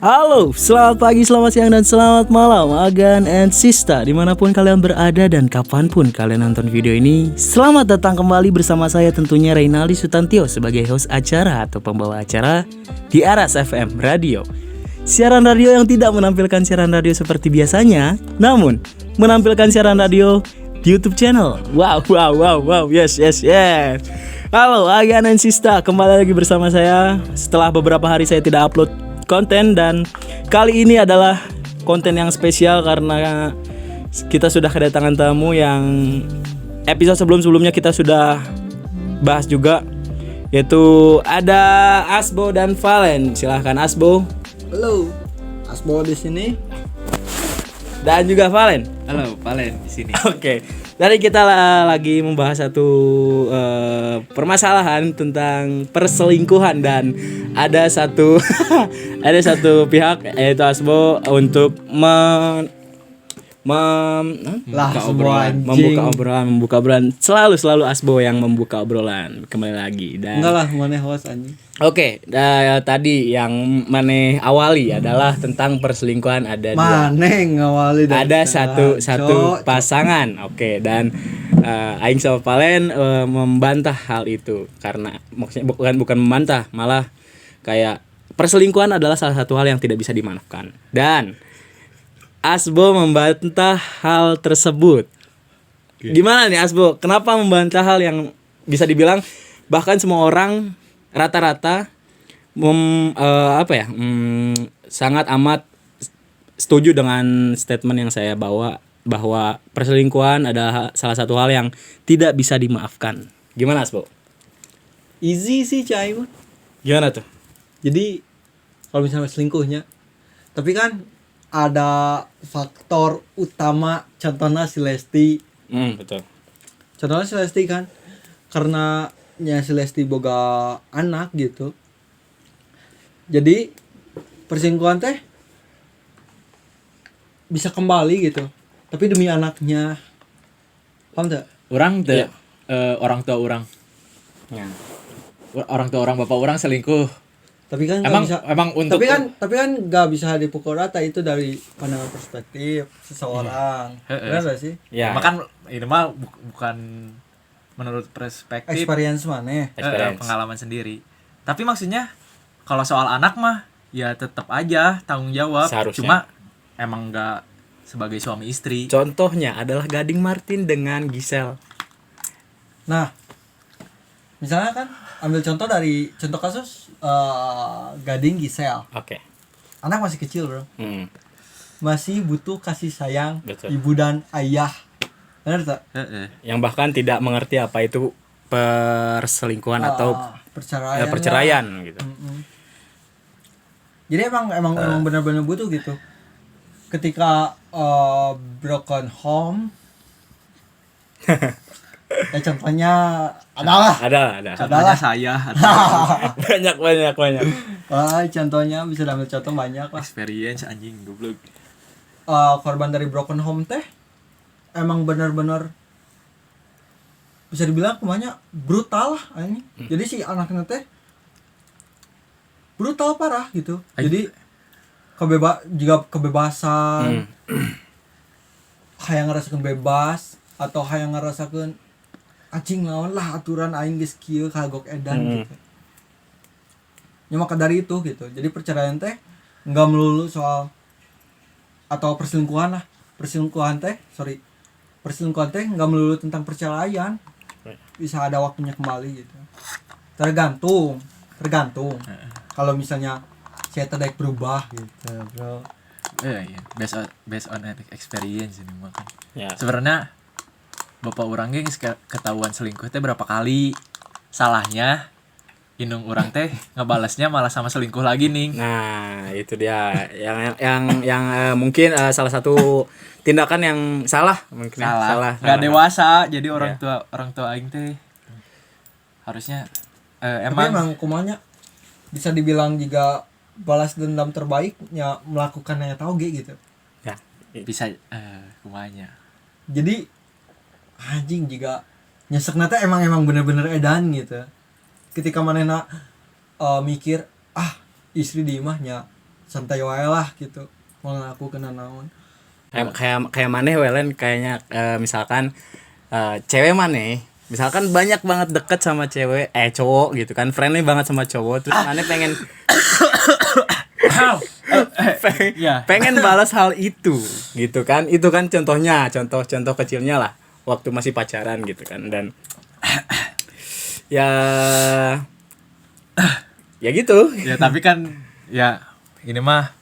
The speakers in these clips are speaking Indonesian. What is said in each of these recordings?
Halo, selamat pagi, selamat siang, dan selamat malam Agan and Sista, dimanapun kalian berada dan kapanpun kalian nonton video ini. Selamat datang kembali bersama saya tentunya Reynaldi Sutantio sebagai host acara atau pembawa acara di Aras FM Radio. Siaran radio yang tidak menampilkan siaran radio seperti biasanya, namun menampilkan siaran radio di YouTube channel. Wow, yes. Halo Agan and Sista, kembali lagi bersama saya setelah beberapa hari saya tidak upload konten, dan kali ini adalah konten yang spesial karena kita sudah kedatangan tamu yang episode sebelum-sebelumnya kita sudah bahas juga, yaitu ada Asbo dan Valen. Silahkan Asbo. Halo, Asbo di sini. Dan juga Valen. Halo, Valen di sini. Oke. Tadi kita lagi membahas satu permasalahan tentang perselingkuhan, dan ada satu ada satu pihak yaitu Asbo untuk membuka obrolan. Selalu Asbo yang membuka obrolan. Kembali lagi. Dan enggak lah, mana host anjing. Oke, tadi yang Maneh awali adalah tentang perselingkuhan. Ada ngawali ada satu pasangan. Oke, dan Aing sama Valen membantah hal itu, karena maksudnya bukan membantah, malah kayak perselingkuhan adalah salah satu hal yang tidak bisa dimaafkan. Dan Asbo membantah hal tersebut. Gimana nih Asbo? Kenapa membantah hal yang bisa dibilang bahkan semua orang rata-rata sangat amat setuju dengan statement yang saya bawa, bahwa perselingkuhan adalah salah satu hal yang tidak bisa dimaafkan. Gimana Asbo? Easy sih Cai. Gimana tuh? Jadi kalau misalnya selingkuhnya, tapi kan ada faktor utama, contohnya si Lesti. Betul. Contohnya si Lesti kan, karena si Lesti boga anak gitu. Jadi perselingkuhan teh bisa kembali gitu, tapi demi anaknya. Paham tak? Orang teh orang tua orang. Ya. Orang tua orang, bapak orang selingkuh. Tapi kan emang untuk tapi kan nggak bisa dipukul rata, itu dari pandangan perspektif seseorang. Benar gak sih? Ya. Makan ini mah bukan menurut perspektif Experience mana? pengalaman sendiri. Tapi maksudnya kalau soal anak mah ya tetap aja tanggung jawab. Seharusnya. Cuma emang nggak sebagai suami istri. Contohnya adalah Gading Martin dengan Giselle. Nah, misalnya kan ambil contoh kasus Gading Giselle. Oke. Anak masih kecil, bro. Masih butuh kasih sayang. Betul. Ibu dan ayah. Benar tak? Yang bahkan tidak mengerti apa itu perselingkuhan atau perceraian gitu. Jadi emang benar-benar butuh gitu. Ketika broken home, contohnya adalah Contohnya saya banyak. contohnya bisa ambil contoh banyak lah. experience anjing goblok. Korban dari broken home teh emang benar-benar bisa dibilang kemanya brutal lah ini. Jadi si anaknya teh brutal parah gitu. Jadi kebebasan hayang ngerasakeun bebas atau hayang ngerasakeun anjing lawan lah aturan aing geus kieu kagok edan gitu. Ya maka dari itu gitu. Jadi perceraian teh enggak melulu soal atau perselingkuhan teh enggak melulu tentang perceraian. Bisa ada waktunya kembali gitu. Tergantung. Kalau misalnya saya terdaik berubah gitu, bro. Iya. Based on experience ini makan. Ya. Sebenarnya bapak orang ge ketahuan selingkuh teh berapa kali. Salahnya indung orang teh ngebalasnya malah sama selingkuh lagi nih. Nah, itu dia yang mungkin salah satu tindakan yang salah mungkin. Salah. Gak dewasa. Jadi orang tua aing teh harusnya emang kumanya bisa dibilang juga balas dendam terbaiknya melakukan yang tahu gitu. Ya, bisa kumanya. Jadi anjing juga nyesekna teh emang bener-bener edan gitu. Ketika manehna mikir istri di imahnya santai wae lah gitu mau ngaku kena naon. Kayak maneh Welen kayaknya misalkan cewek maneh misalkan banyak banget deket sama cewek cowok gitu kan, friendly banget sama cowok, terus maneh pengen Ya. pengen balas hal itu gitu kan, itu kan contoh kecilnya lah waktu masih pacaran gitu kan, dan ya ya gitu. Ya tapi kan ya ini mah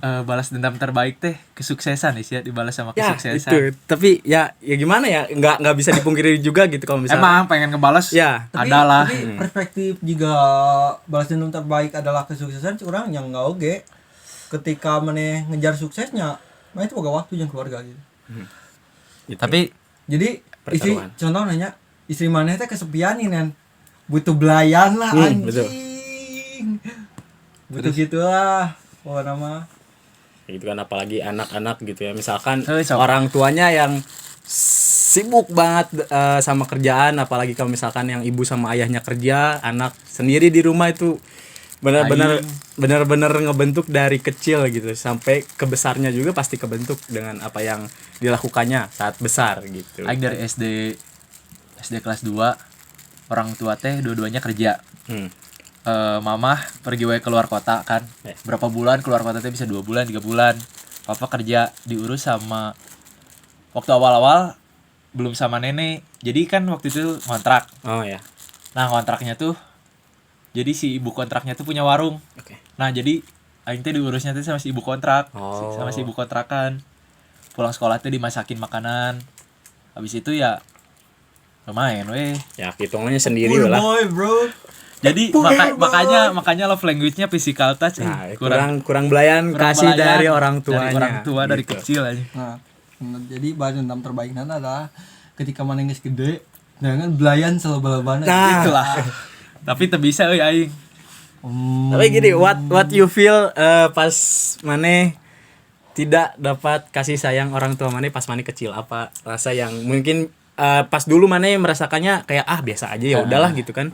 balas dendam terbaik teh kesuksesan ya dibalas sama Ya kesuksesan. itu, tapi ya gimana ya, nggak bisa dipungkiri juga gitu kalau misalnya Emang pengen ngebalas ya adalah Tapi perspektif jika balas dendam terbaik adalah kesuksesan, orang yang nggak oge. Ketika mana ngejar suksesnya, mana itu boga waktu yang keluarga gitu. tapi Jadi istri, Pertaruhan. contoh nanya, istri mana teh kesepian nih Nen. Butuh belayan lah anjing. betul. Butuh gitulah. Oh nama. gitu kan, apalagi anak-anak gitu ya, misalkan Sok. orang tuanya yang sibuk banget sama kerjaan, apalagi kalau misalkan yang ibu sama ayahnya kerja, anak sendiri di rumah itu benar-benar ngebentuk dari kecil gitu sampai kebesarnya juga pasti kebentuk dengan apa yang dilakukannya saat besar gitu. aing dari SD kelas 2 orang tua teh dua-duanya kerja. Mama pergi wae keluar kota kan. Berapa bulan keluar kota teh bisa 2 bulan 3 bulan. Papa kerja diurus sama waktu awal-awal belum sama nenek. Jadi kan waktu itu ngontrak. Oh ya. Nah, kontraknya tuh jadi si ibu kontraknya tuh punya warung. Oke. Nah, jadi aing teh diurusnya tuh sama si ibu kontrak, Oh. sama si ibu kontrakan. Pulang sekolah tuh dimasakin makanan. Habis itu ya lumayan weh. Ya hitungannya sendiri Poor lah. boy bro. Jadi makanya love language-nya physical touch. Nah, kurang belayan kasih belayan dari orang tuanya. dari orang tua dari gitu. kecil aja. Nah, jadi balas dendam terbaik adalah ketika mana geus gede, jangan belayan selebana-bana. Nah. Itulah. Tapi teu bisa euy aing. Tapi gini, what you feel pas maneh tidak dapat kasih sayang orang tua maneh pas maneh kecil, apa rasa yang mungkin pas dulu maneh merasakannya kayak biasa aja ya udahlah gitu kan.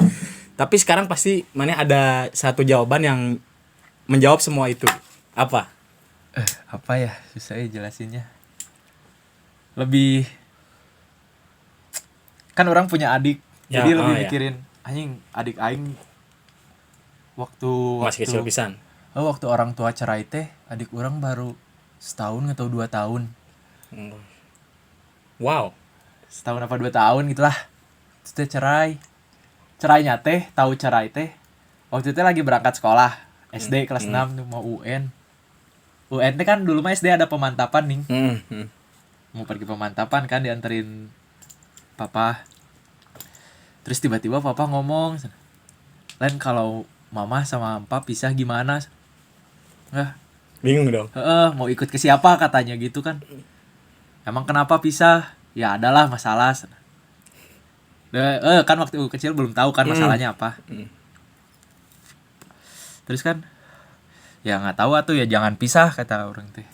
Tapi sekarang pasti maneh ada satu jawaban yang menjawab semua itu. Apa? Apa ya? Susah ya jelasinnya. Lebih kan orang punya adik. Ya, jadi lebih ya. mikirin anjing adik aing waktu Masih kecil pisan. waktu orang tua cerai teh adik orang baru setahun atau 2 tahun. Wow. Setahun apa 2 tahun gitulah. Terus teh cerainya teh tahu cerai teh waktu itu lagi berangkat sekolah SD kelas 6 tuh mau UN teh kan dulu mah SD ada pemantapan nih, mau pergi pemantapan kan dianterin papa, terus tiba-tiba papa ngomong, lain kalau mama sama papa pisah gimana, Bingung dong. mau ikut ke siapa katanya gitu kan, emang kenapa pisah, ya adalah masalah. Kan waktu kecil belum tahu kan masalahnya apa. Terus kan ya nggak tahu atuh ya jangan pisah kata orang teh.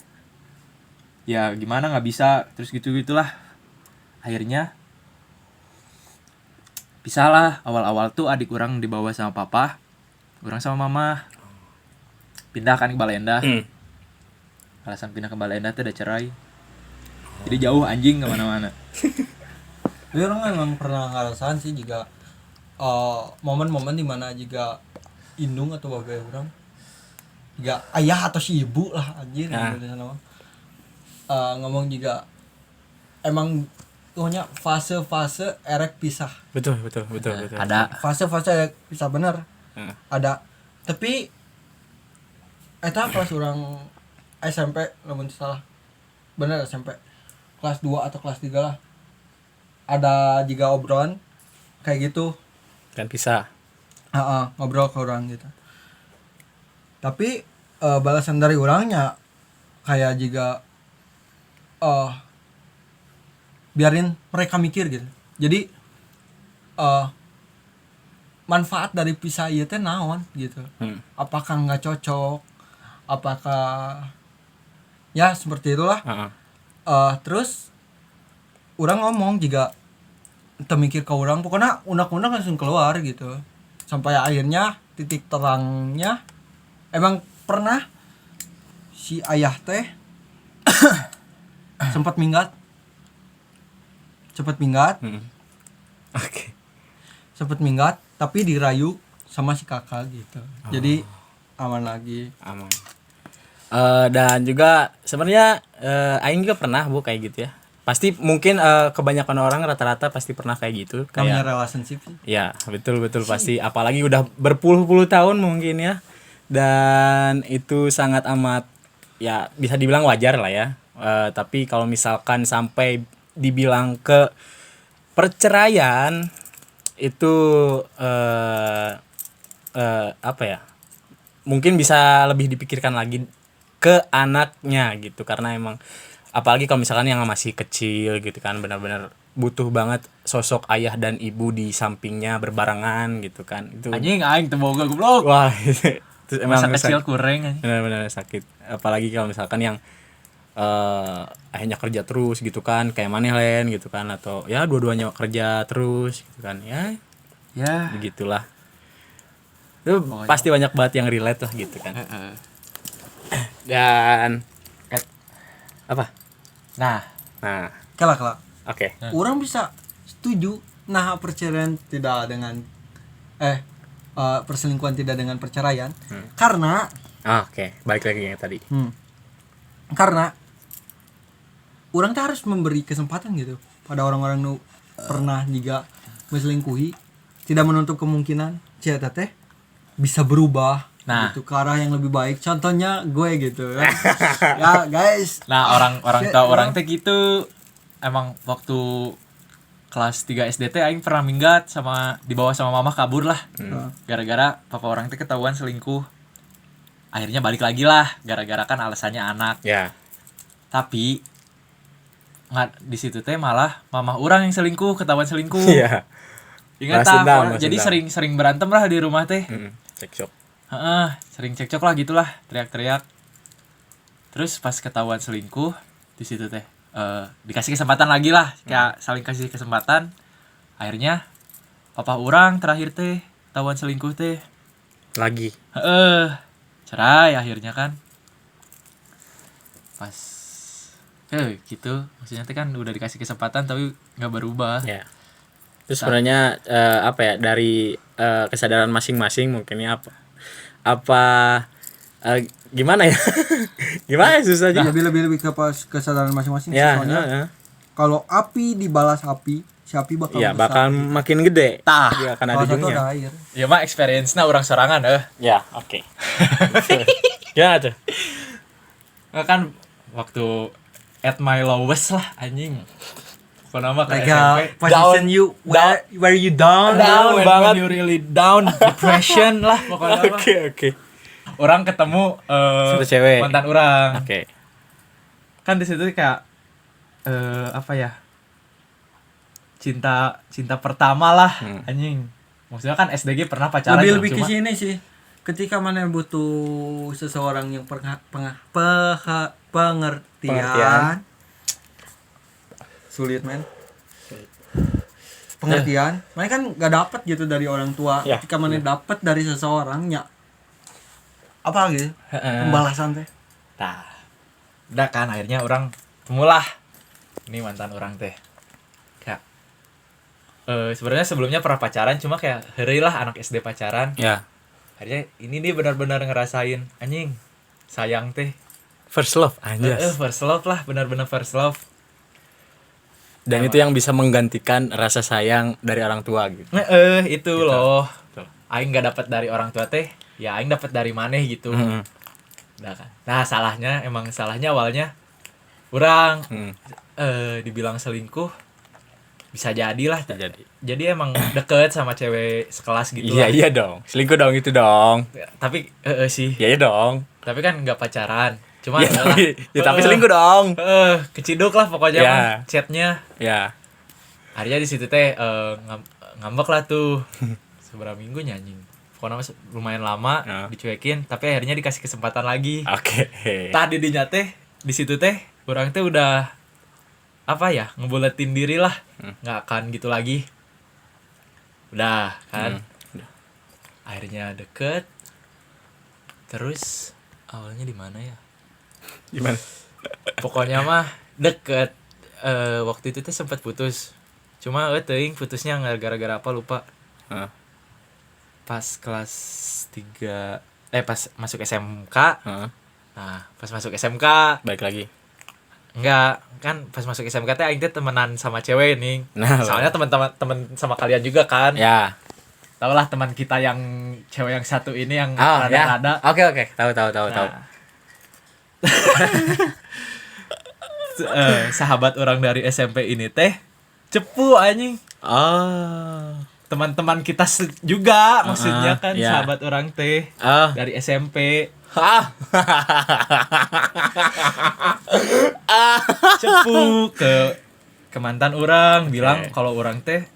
Ya gimana nggak bisa, terus gitulah. Akhirnya pisah lah. Awal-awal tuh adik orang dibawa sama papa, orang sama mama. Pindah kan ke Balenda. Alasan pindah ke Balenda tuh udah cerai. Jadi jauh anjing kemana-mana. Tapi orang memang pernah ngerasain sih jika momen-momen dimana jika indung atau bagai orang jika ayah atau si ibu lah anjir ngomong juga emang tuhnya fase-fase erek pisah. Betul. Ada Fase-fase erek pisah bener. Ada. Tapi eta kelas orang SMP lamun salah. Bener SMP. Kelas 2 atau kelas 3 lah. Ada juga obrolan kayak gitu Kan pisah. ngobrol ke orang gitu, tapi balasan dari orangnya kayak juga biarin mereka mikir gitu. Jadi manfaat dari pisah ieu teh naon gitu. Apakah nggak cocok, apakah ya seperti itulah. Terus orang ngomong juga temikir ke orang, pokoknya unak-unak langsung keluar gitu sampai akhirnya titik terangnya emang pernah si ayah teh sempat minggat Oke. sempat minggat tapi dirayu sama si kakak gitu. Jadi aman lagi. Aman. Dan juga sebenarnya aing juga pernah Bu kayak gitu ya. Pasti mungkin kebanyakan orang rata-rata pasti pernah kayak gitu. Namanya Kayak relationship sih. ya betul pasti. Apalagi udah berpuluh-puluh tahun mungkin ya. Dan itu sangat amat ya bisa dibilang wajar lah ya. Tapi kalau misalkan sampai dibilang ke perceraian itu apa ya? Mungkin bisa lebih dipikirkan lagi ke anaknya gitu karena emang apalagi kalau misalkan yang masih kecil gitu kan benar-benar butuh banget sosok ayah dan ibu di sampingnya berbarengan gitu kan itu Anjing aing teu boga goblok. wah itu emang Masa kecil sakit, kurang anjing. benar-benar sakit apalagi kalau misalkan yang ayahnya kerja terus gitu kan kayak maneh Len gitu kan atau ya dua-duanya kerja terus gitu kan ya Ya. begitulah itu pasti banyak banget yang relate lah gitu kan Heeh. dan apa Nah, Kelak. oke Orang bisa setuju nah perceraian tidak dengan perselingkuhan tidak dengan perceraian karena oke balik lagi yang tadi karena orang tuh harus memberi kesempatan gitu pada orang-orang nu pernah juga selingkuhi, tidak menutup kemungkinan cerita teh bisa berubah Nah. gitu ke arah yang lebih baik. Contohnya gue gitu ya. Ya guys, nah orang Shit, tua bro. orang teh gitu. Emang waktu kelas 3 SD teh aing pernah minggat sama dibawa sama mama kabur lah. Gara-gara papa orang teh ketahuan selingkuh. Akhirnya balik lagi lah gara-gara kan alasannya anak. ya Tapi nggak di situ teh malah mama orang yang selingkuh, ketahuan selingkuh. iya Ingat Balas tak? dendam, balas Jadi dendam. sering berantem lah di rumah teh. cekcok Heeh, sering cekcok lah gitulah, teriak-teriak. Terus pas ketahuan selingkuh di situ teh dikasih kesempatan lagi lah, kayak saling kasih kesempatan. Akhirnya papa orang terakhir teh ketahuan selingkuh teh. lagi Cerai akhirnya kan. Pas gitu, maksudnya teh kan udah dikasih kesempatan tapi nggak berubah. ya itu sebenarnya apa ya dari kesadaran masing-masing mungkin ya apa gimana ya gimana ya susah aja lebih ke kesadaran masing-masing. ya Soalnya kalau api dibalas api, si api bakal ya besar. bakal makin gede Tah. ya akan ada Salah satu ujungnya ada air. Ya mah experience-nya orang sorangan ya oke ya tuh Nggak kan waktu at my lowest lah anjing. Pokoknya mah ke Like SMP position you where you down. down Down banget, banget. when you really down, depression lah pokoknya mah. oke Orang ketemu satu cewek mantan orang. oke Kan di situ kayak apa ya? Cinta pertama lah anjing. Maksudnya kan SDG pernah pacaran Lebih ke cuma sini sih. Ketika mana butuh seseorang yang pengertian. Sulit men. Pengertian, mana kan gak dapat gitu dari orang tua. Ya, Ketika mana dapat dari seseorang ya apa gitu? Pembalasan teh. Nah, udah kan akhirnya orang temulah ini mantan orang teh. Kayak sebenarnya sebelumnya pernah pacaran cuma kayak heureuy lah anak SD pacaran. ya Akhirnya ini nih benar-benar ngerasain anjing sayang teh. first love anjas First love lah, benar-benar first love. dan itu yang bisa menggantikan rasa sayang dari orang tua gitu Itu loh. Aing nggak dapat dari orang tua teh, ya aing dapat dari maneh gitu. Udah kan. Nah, salahnya awalnya orang dibilang selingkuh bisa jadilah. Jadi emang deket sama cewek sekelas gitu lah. iya dong selingkuh dong itu dong Tapi sih. iya dong Tapi kan nggak pacaran. Cuma ya, tapi selingkuh dong keciduk lah pokoknya Ya. mah chatnya. ya Akhirnya di situ teh ngambek lah tuh. Seberapa minggu anjing. Pokoknya lumayan lama dicuekin, tapi akhirnya dikasih kesempatan lagi. oke Tadi dinya teh di situ teh orang teh udah apa ya ngebuletin diri lah, nggak akan gitu lagi. Udah kan. Akhirnya deket. Terus awalnya di mana ya? Gimana? Pokoknya mah deket. Waktu itu teh sempat putus. Cuma teuing putusnya gara-gara apa lupa. Heeh. Pas kelas 3 pas masuk SMK. Heeh. Nah, pas masuk SMK Baik lagi. enggak, kan pas masuk SMK teh aing teh temenan sama cewek nih. Nah, Soalnya teman sama kalian juga kan. Ya. Tau lah teman kita yang cewek yang satu ini yang Oh, ya. rada-rada. Oke. Tahu. Nah. Sahabat orang dari SMP ini teh cepu anjing. Oh. Teman-teman kita juga maksudnya kan ya. sahabat orang teh Oh. dari SMP. Ah. Cepu ke mantan orang bilang kalau orang teh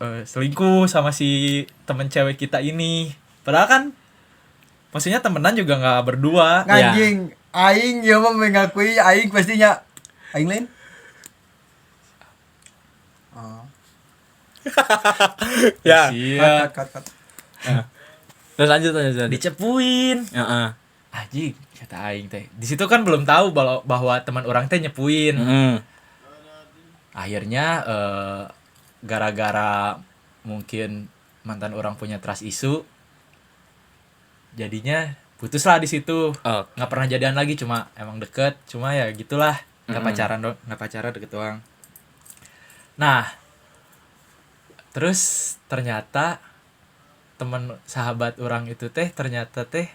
selingkuh sama si temen cewek kita ini. Padahal kan maksudnya temenan juga nggak berdua. Anjing, aing ya mah mengakui aing pastinya aing lain. Ya. Iya. Cut. Terus lanjut. Dicepuin. Heeh. Anjing kata aing teh. Di situ kan belum tahu bahwa teman orang teh nyepuin. Akhirnya gara-gara mungkin mantan orang punya trust issue, jadinya putuslah di situ. Nggak pernah jadian lagi, cuma emang deket, cuma ya gitulah, nggak pacaran deket doang. Nah, terus ternyata teman sahabat orang itu teh ternyata teh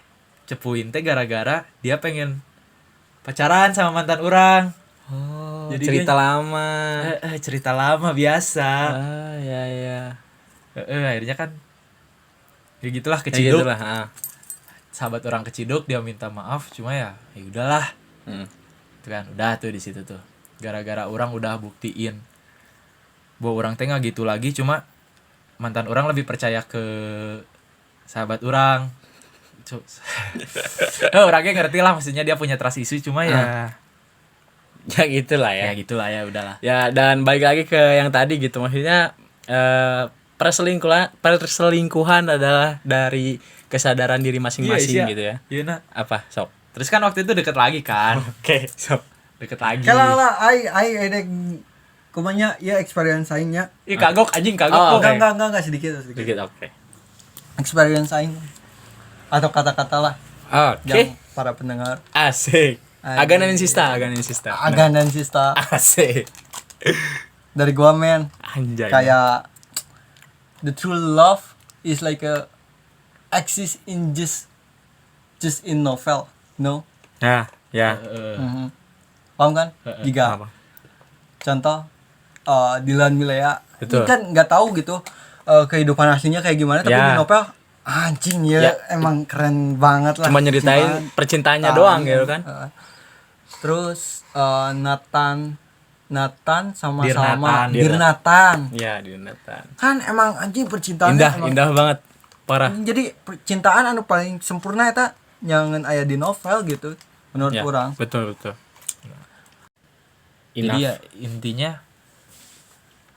cepuin teh gara-gara dia pengen pacaran sama mantan orang. Oh, Jadi cerita dia- lama. Cerita lama biasa. Ya. Akhirnya kan ya gitulah Kayak keciduk. gitulah. Sahabat orang keciduk, dia minta maaf, cuma ya udahlah. Itu kan udah tuh di situ tuh. Gara-gara orang udah buktiin bahwa orang teh nggak gitu lagi, cuma mantan orang lebih percaya ke sahabat orang. Orangnya ngerti lah, maksudnya dia punya trust issue, cuma ya Ya gitulah ya. ya gitulah ya udahlah. Ya, dan balik lagi ke yang tadi gitu, maksudnya perselingkuhan adalah dari kesadaran diri masing-masing gitu ya. Iya nak. Apa, Sob? Terus kan waktu itu deket lagi kan. Oke, Sob. Deket lagi. Kalau lah ai ada kumanya ya experience aingnya. Ih kagok anjing kagok. Oh, kok. oke. Enggak sedikit. Sedikit, oke. Experience aing atau kata-kata lah Oke. yang para pendengar Asik. Anjing. Aganan sista. Agan dan Sista Asik. dari gua men. Anjay. Kayak the true love is like a exist in just in novel, no? Nah, ya. Paham kan? Jika Apa? contoh Dilan Milea, Betul. ini kan nggak tahu gitu kehidupan aslinya kayak gimana, tapi Ya. di novel anjing ya, emang keren banget lah. Cuma nyeritain percintaannya doang gitu kan. Terus Nathan sama Dirnatan. Dirnatan. Iya, di Nathan. Kan emang anjing percintaannya Indah banget. Parah. Jadi percintaan anu paling sempurna eta nyangeun aya di novel gitu menurut Ya, orang. betul. Jadi ya intinya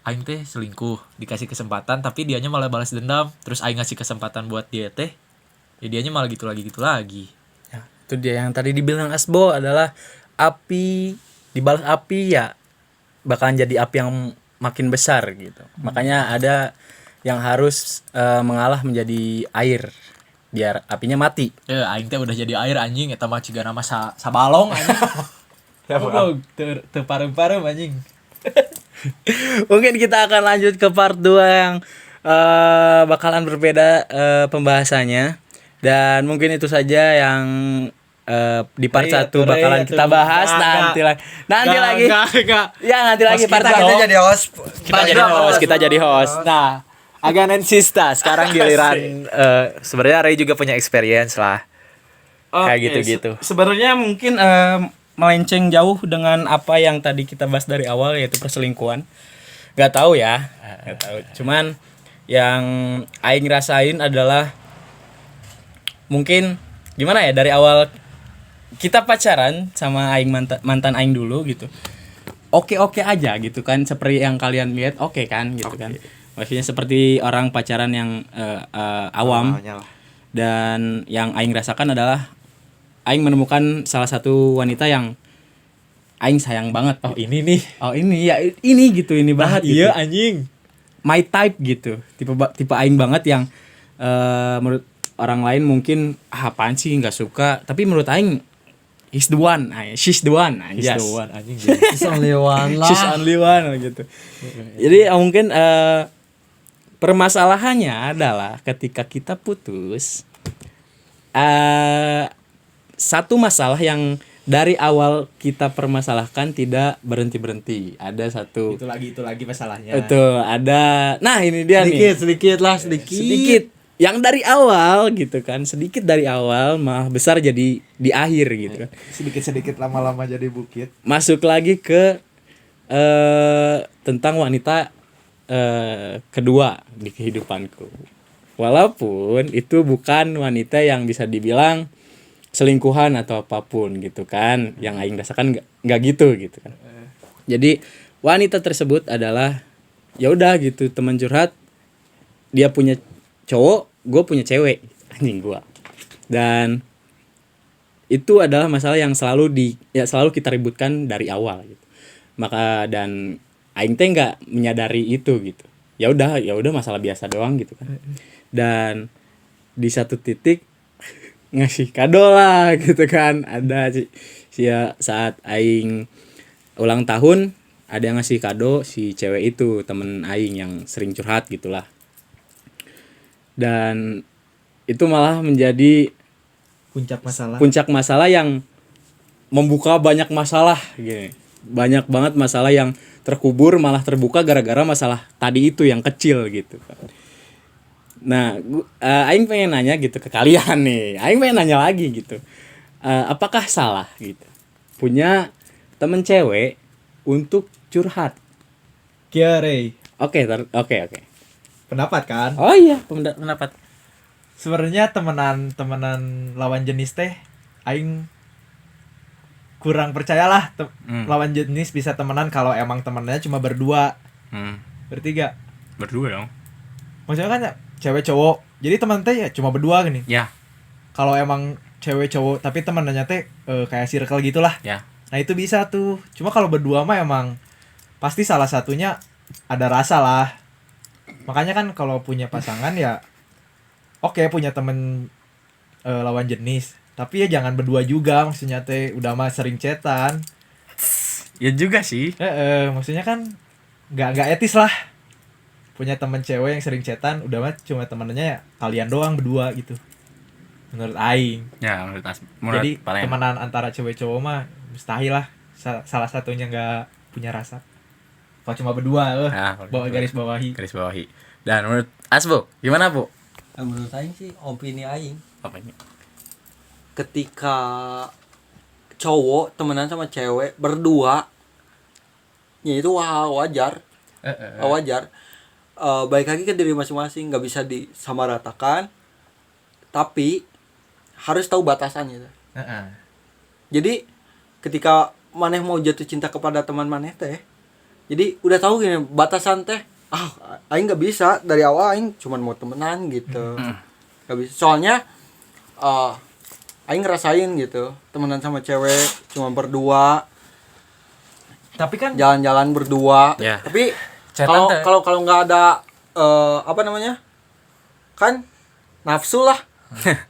aing teh selingkuh, dikasih kesempatan tapi dianya malah balas dendam. Terus aing ngasih kesempatan buat dia teh, ya dianya malah gitu lagi. Ya, itu dia yang tadi dibilang Asbo adalah api dibalas api ya bakalan jadi api yang makin besar gitu. Makanya ada yang harus mengalah menjadi air biar apinya mati. Aing teh udah jadi air anjing, eta mah ciga nama sabalong anjing. Goblok, teu parem-parem anjing. Mungkin kita akan lanjut ke part 2 yang bakalan berbeda pembahasannya. Dan mungkin itu saja yang di part 1 bakalan kita bahas nanti lagi. Enggak. Ya, nanti lagi part Kita 2. jadi host. Kita jadi host. Nah, Aganan Sista sekarang giliran sebenarnya Ray juga punya experience lah. Kayak gitu-gitu. Sebenarnya mungkin melenceng jauh dengan apa yang tadi kita bahas dari awal, yaitu perselingkuhan. Gak tahu ya. Cuman yang aing rasain adalah mungkin gimana ya, dari awal kita pacaran sama aing mantan aing dulu gitu. Oke aja gitu kan, seperti yang kalian lihat oke kan gitu kan. Maksudnya seperti orang pacaran yang awam. Dan yang aing rasakan adalah aing menemukan salah satu wanita yang aing sayang banget. Oh ini nih. Oh ini ya ini gitu, ini banget gitu. Iya anjing. My type gitu. Tipe aing banget yang menurut orang lain mungkin apaan sih nggak suka, tapi menurut aing he's the one, she's the one, He's the one anjing. It's only one lah. she's only one gitu. Jadi mungkin permasalahannya adalah ketika kita putus, satu masalah yang dari awal kita permasalahkan tidak berhenti. Ada satu. Itu lagi masalahnya. Itu ada. Nah, ini dia nih. Sedikit. Sedikit. Yang dari awal gitu kan. Sedikit dari awal malah besar jadi di akhir gitu kan. Sedikit lama-lama jadi bukit. Masuk lagi ke tentang wanita kedua di kehidupanku. Walaupun itu bukan wanita yang bisa dibilang selingkuhan atau apapun gitu kan, yang aing rasakan nggak gitu kan. Jadi wanita tersebut adalah ya udah gitu, teman curhat, dia punya cowok, gue punya cewek, anjing gua. Dan itu adalah masalah yang selalu kita ributkan dari awal gitu. Maka dan aing teh nggak menyadari itu gitu. Ya udah masalah biasa doang gitu kan. Dan di satu titik ngasih kado lah gitu kan, ada saat aing ulang tahun ada yang ngasih kado si cewek itu, temen aing yang sering curhat gitulah. Dan itu malah menjadi puncak masalah yang membuka banyak masalah gini. Banyak banget masalah yang terkubur malah terbuka gara-gara masalah tadi itu yang kecil gitu kan. Nah, aing pengen nanya gitu ke kalian nih. Aing pengen nanya lagi gitu. Apakah salah gitu punya temen cewek untuk curhat? Kiare. Oke. Pendapat kan? Oh iya, pendapat. Sebenarnya temenan lawan jenis teh aing kurang percayalah lawan jenis bisa temenan kalau emang temennya cuma berdua. Bertiga. Berdua dong. Maksudnya kan cewek cowok. Jadi teman teh ya cuma berdua gini. Ya. Kalau emang cewek cowok tapi temennya teh kayak circle gitulah. Ya. Nah, itu bisa tuh. Cuma kalau berdua mah emang pasti salah satunya ada rasa lah. Makanya kan kalau punya pasangan ya oke, punya temen lawan jenis. Tapi ya jangan berdua juga, maksudnya teh udah mah sering chatan. Ya juga sih. Maksudnya kan nggak etis lah. Punya temen cewek yang sering chatan, udah mah cuma temennya ya kalian doang berdua gitu. Menurut aing. Ya, menurut jadi temenan antara cewek cowok mah mustahil lah. Salah satunya nggak punya rasa. Kalau cuma berdua, garis bawahi. Dan menurut Asbo, gimana Bu? Menurut aing sih opini aing. Apa ini? Ketika cowok temenan sama cewek berdua, ya itu wajar. Wajar. Baik lagi ke diri masing-masing, nggak bisa disamaratakan, tapi harus tahu batasannya. Jadi ketika maneh mau jatuh cinta kepada teman maneh teh, jadi udah tahu gini batasan teh. Aing nggak bisa dari awal, aing cuman mau temenan gitu. Nggak bisa, soalnya aing ngerasain gitu temenan sama cewek cuma berdua, tapi kan jalan-jalan berdua. Tapi kalau nggak ada apa namanya kan nafsu lah.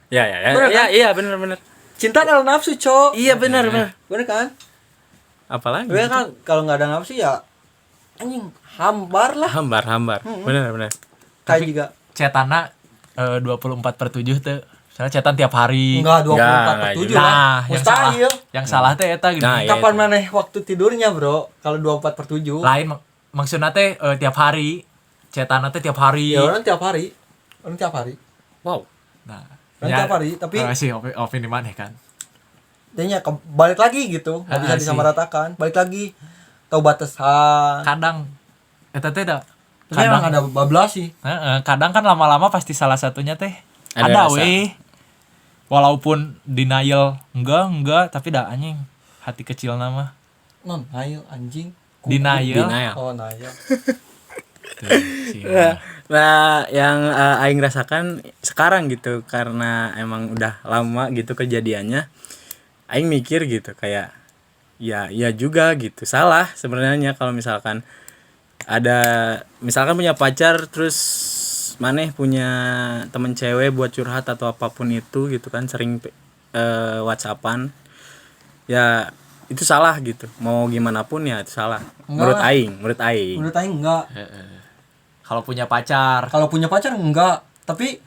Iya benar. Cinta adalah nafsu, cok. Iya benar kan. Apalagi Tapi kan kalau nggak ada nafsu ya anjing hambar lah. Hambar. Benar. Kayak juga chatana 24/7 tuh. Soalnya chatan tiap hari. Enggak 24/7 lah. Mustahil. Yang salah teh eta gitu. Kapan maneh waktu tidurnya, Bro? Kalau 24/7. Lain maksudna teh tiap hari. Chatana teh tiap hari. Ya orang tiap hari. Wow. Nah, tiap hari, tapi sih opini maneh kan. Intinya balik lagi gitu, enggak bisa disamaratakan. Balik lagi tahu batasan. Kadang eta teh kadang ada bablas sih. Kadang kan lama-lama pasti salah satunya teh ada weh. Walaupun denial enggak, tapi dah anjing hati kecil nama. Denial anjing. Denial. Oh, denial. Nah, yang aing rasakan sekarang gitu karena emang udah lama gitu kejadiannya. aing mikir gitu kayak ya juga gitu. Salah sebenarnya kalau misalkan ada misalkan punya pacar terus maneh punya temen cewek buat curhat atau apapun itu gitu kan, sering WhatsAppan, ya itu salah gitu. Mau gimana pun ya itu salah. Menurut lah. aing. Menurut aing enggak. Kalau punya pacar. Kalau punya pacar enggak, tapi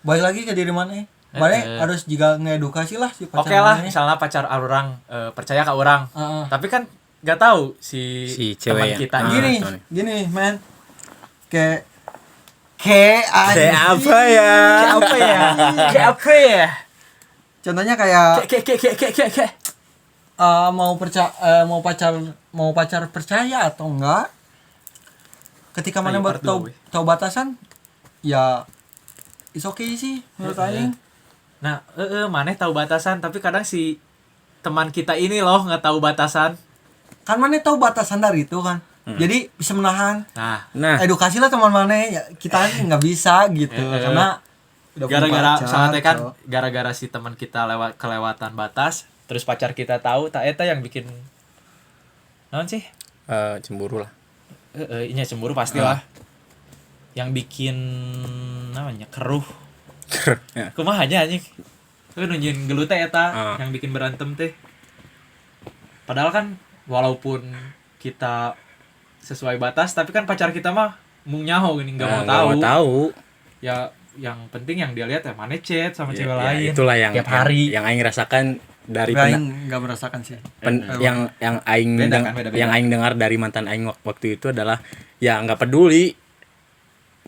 balik lagi ke diri mana? Mana harus juga ngedukasi lah si pacar. Oke lah, maneh. misalnya pacar orang percaya ke orang. Tapi kan nggak tahu si cewek teman kita Gini, betul. gini, men. Kayak Kayak apa ya? Kayak apa ya? Contohnya kayak Kayak. mau pacar percaya atau enggak, ketika mana Ayo, part dua, weh. tahu batasan ya it's okay sih menurut aing. Nah, maneh tahu batasan, tapi kadang si teman kita ini loh nggak tahu batasan. Kan mana tahu batasan dari itu kan, jadi bisa menahan. Nah, Edukasi lah teman mana ya, kita nggak bisa gitu karena udah punya gara-gara pacar, misalnya kan Cok. gara-gara si teman kita kelewatan batas, terus pacar kita tahu, tak eta yang bikin naon sih? Cemburu lah. Ini cemburu pastilah. Yang bikin namanya keruh. Ya. Kumaha aja anjing. Nunjukin gelut teh eta yang bikin berantem teh. Padahal kan walaupun kita sesuai batas, tapi kan pacar kita mah mung nyaho gini enggak mau tahu. Ya yang penting yang dia lihat ya mana chat sama cewek lain. Itulah yang tiap hari. yang aing rasakan dari Tapi aing nggak merasakan sih. yang aing Beda kan, beda-beda. yang aing dengar dari mantan aing waktu itu adalah ya nggak peduli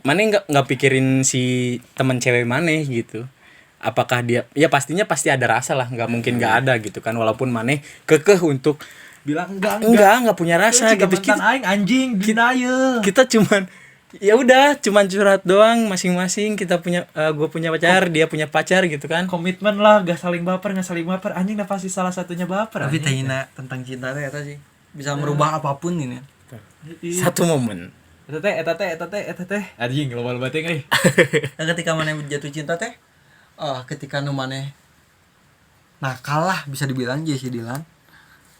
mana nggak pikirin si teman cewek maneh gitu, apakah dia ya pasti ada rasa lah, nggak mungkin nggak ada gitu kan, walaupun maneh kekeh untuk Bilang enggak punya rasa Juga gitu. mantan aing anjing denial. Kita cuman ya udah cuman curhat doang masing-masing, kita punya gue punya pacar, dia punya pacar gitu kan. Komitmen lah, gak saling baper anjing dah pasti salah satunya baper. Tapi anjing. tehina tentang cinta teh eta sih bisa merubah apapun ini. Satu momen Eta teh anjing loba-loba teh euy. Nah, ketika mana jatuh cinta teh, ketika nu maneh nakal lah bisa dibilang si Dilan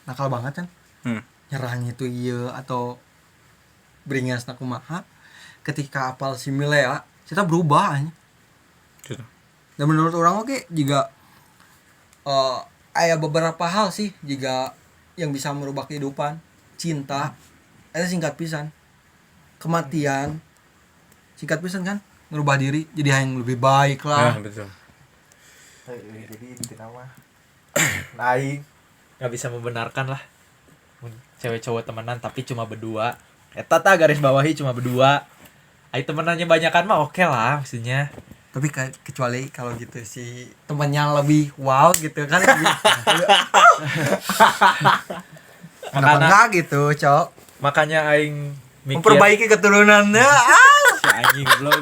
nakal banget kan, nyerang itu iya atau beringas kumaha, ketika apal si Milea kita berubah aja. Dan menurut orang oke juga ada beberapa hal sih juga yang bisa merubah kehidupan. Cinta itu singkat pisan, kematian singkat pisan kan, merubah diri jadi yang lebih baik lah. betul. Jadi intinya mah aing nggak bisa membenarkan lah cewek cowok temenan tapi cuma berdua. Eta garis bawahi cuma berdua. Ai temenannya banyakan mah oke lah maksudnya. Tapi kecuali kalau gitu si temannya lebih wow gitu kan. Kenapa enggak gitu, Cok? Makanya aing mikir Memperbaiki keturunannya. si anjing belum.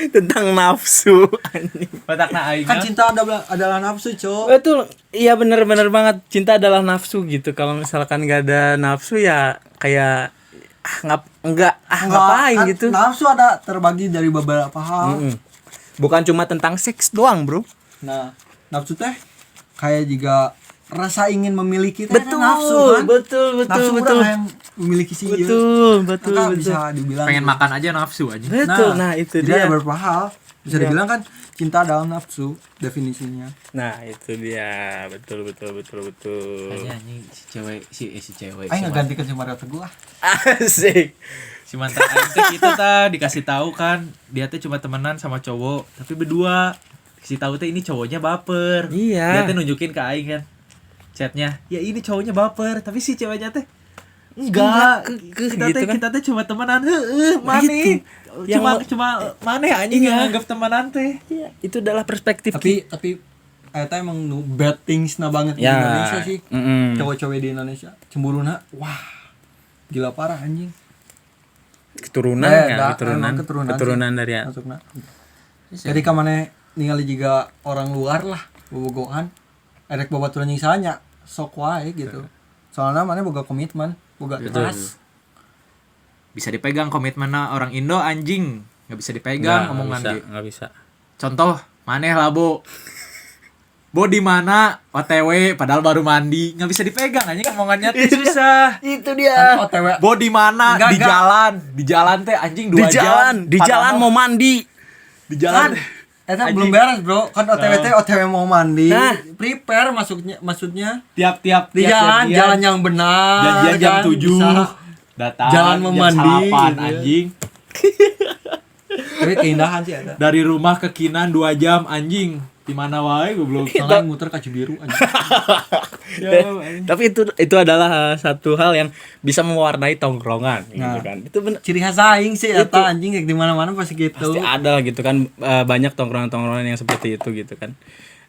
Tentang nafsu anjing. Patakna aing Kan cinta adalah nafsu, Cok. Betul, iya bener banget, cinta adalah nafsu gitu. Kalau misalkan gak ada nafsu ya kayak ngapain Kan gitu. Nafsu ada terbagi dari beberapa hal. Bukan cuma tentang seks doang, bro. Nah, nafsu teh kayak juga rasa ingin memiliki teh Betul, nafsu kan. betul. Nafsu udah yang memiliki si ieu. Betul. Maka bisa dibilang pengen makan aja nafsu aja. Betul, nah itu jadi dia. ada beberapa hal bisa Iya. dibilang kan cinta adalah nafsu definisinya. Nah, itu dia. Betul. Kayaknya anjing si cewek. Aing ngegantikan si Mario Teguh ah. Asik. Si mantan aing teh gitu dikasih tahu kan dia teh cuma temenan sama cowok tapi berdua. Kasih tahu teh ini cowoknya baper. Iya. Dia teh nunjukin ke aing kan chatnya. Ya ini cowoknya baper tapi si ceweknya teh enggak. Kita teh cuma temenan. Maneh. Yang Cuma maneh anjing yang anggap temenan teh. Iya, itu adalah perspektif Tapi eta emang nu bad things na banget di Ya, Indonesia sih. mm-mm. Cowok-cowok di Indonesia cemburuna wah gila parah anjing. keturunan Emang keturunan dari masukna. Jadi ka maneh ningali juga orang luar lah bobogohan erek babaturan jeung salanya sok wae gitu. Soalnya maneh boga komitmen, boga trust. Bisa dipegang komitmennya orang Indo anjing. Nggak bisa dipegang omongan dia. nggak bisa. contoh maneh lah Bo di mana OTW padahal baru mandi nggak bisa dipegang aja omongannya tuh susah. Itu dia. OTW Bo di mana Enggak, di enggak. jalan teh anjing 2 Di jam jalan mau mandi. di jalan Eta Anjing. belum beres bro, kan OTW teh OTW mau mandi, Nah. prepare maksudnya tiap di jalan yang benar, janjian jam kan, 7 bisa. datang Jalan jam memandi, 8 gitu. anjing Tapi keindahan sih ada. dari rumah ke Kinan 2 jam anjing di mana wae goblok. Soalnya muter ke Cibiru anjing. Tapi itu adalah satu hal yang bisa mewarnai tongkrongan gitu Nah. kan. Itu bener, Ciri khas aing sih eta anjing di mana-mana pasti gitu. pasti ada gitu kan, banyak tongkrongan-tongkrongan yang seperti itu gitu kan.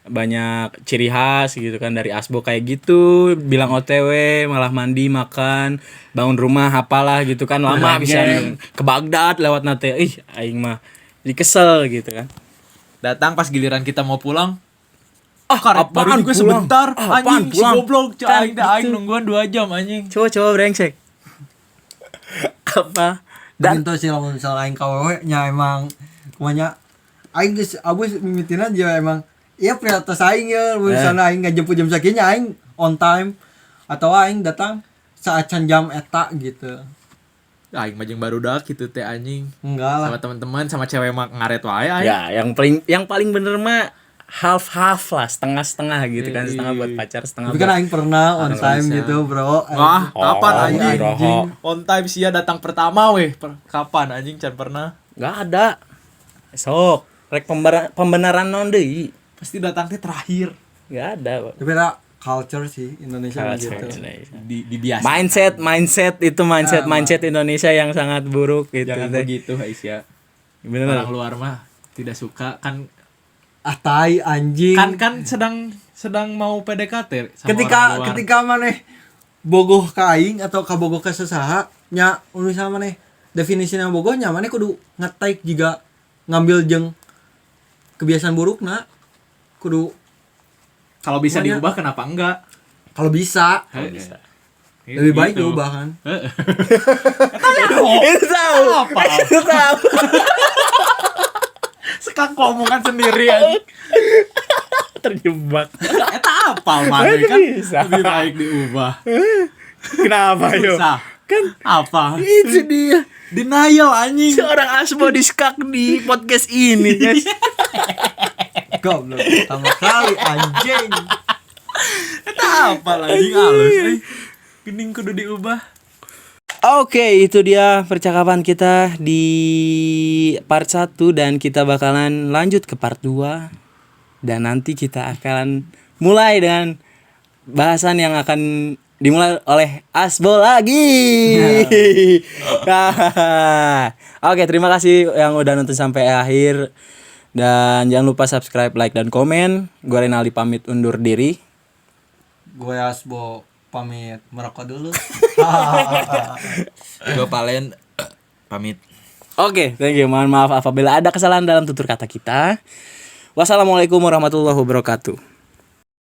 Banyak ciri khas gitu kan dari Asbo kayak gitu, bilang OTW malah mandi, makan, bangun rumah apalah gitu kan, lama bisa ke Baghdad lewat nate. Ih, aing mah jadi kesel gitu kan. Datang pas giliran kita mau pulang Apaan baru juga pulang? sebentar Apaan anjing si pulang? goblok Kan aing dah aing gitu. nungguan 2 jam anjing. Coba brengsek. Apa? Dan itu sih lamun misalnya aing KWW nya emang kumanya aing geus abis mimitina aja emang iya prioritas aing ya misalnya aing ngajemput jam sakinya aing on time atau aing datang saat jam eta gitu. Aing mah jeung barudak gitu teh anjing. Enggak lah. Sama teman-teman sama cewek mah ngaret wae aing. Ya, yang paling bener mah half lah, setengah-setengah gitu kan, setengah buat pacar, setengah Tapi kan buat aing pernah on time gitu, Bro. Wah, kapan Oh, anjing? anjing. On time sia datang pertama weh. Kapan anjing can pernah? nggak ada. Sok, rek pembenaran non deui. Pasti datang teh terakhir. Nggak ada. Pak. Tapi ada culture sih Indonesia mah gitu. Di biasa. Mindset Indonesia yang sangat buruk gitu. Jangan teh. begitu Aisyah. Bener. Orang luar mah tidak suka kan Ah tai anjing. kan sedang mau PDKT sama orang luar. ketika maneh bogoh ka aing atau kabogoh ka sasaha nya misalnya maneh definisinya bogohnya maneh kudu nge-take juga ngambil jeung kebiasaan burukna kudu Kalau bisa Pokoknya- diubah kenapa enggak? kalau bisa Bisa. lebih baik Gitu. diubah kan. Itu tahu. Apa? Itu tahu. Sekarang omongan sendiri anjing. Terjebak. Eta apa mana kan Bisa. lebih baik diubah. Kenapa yo? Susah. Kan apa? Itu dia. Denial anjing. Seorang Asbo diskak di podcast ini, guys. Goblok pertama kali anjing. Eta apa lagi halus. Gening kudu diubah. Oke, itu dia percakapan kita di part 1 dan kita bakalan lanjut ke part 2. Dan nanti kita akan mulai dengan bahasan yang akan dimulai oleh Asbo lagi. Oke, terima kasih yang udah nonton sampai akhir. Dan jangan lupa subscribe, like, dan komen. Gue Renaldi pamit undur diri. Gue Asbo pamit merokok dulu. Gue Palen pamit. Oke, thank you. Mohon maaf apabila ada kesalahan dalam tutur kata kita. Wassalamualaikum warahmatullahi wabarakatuh.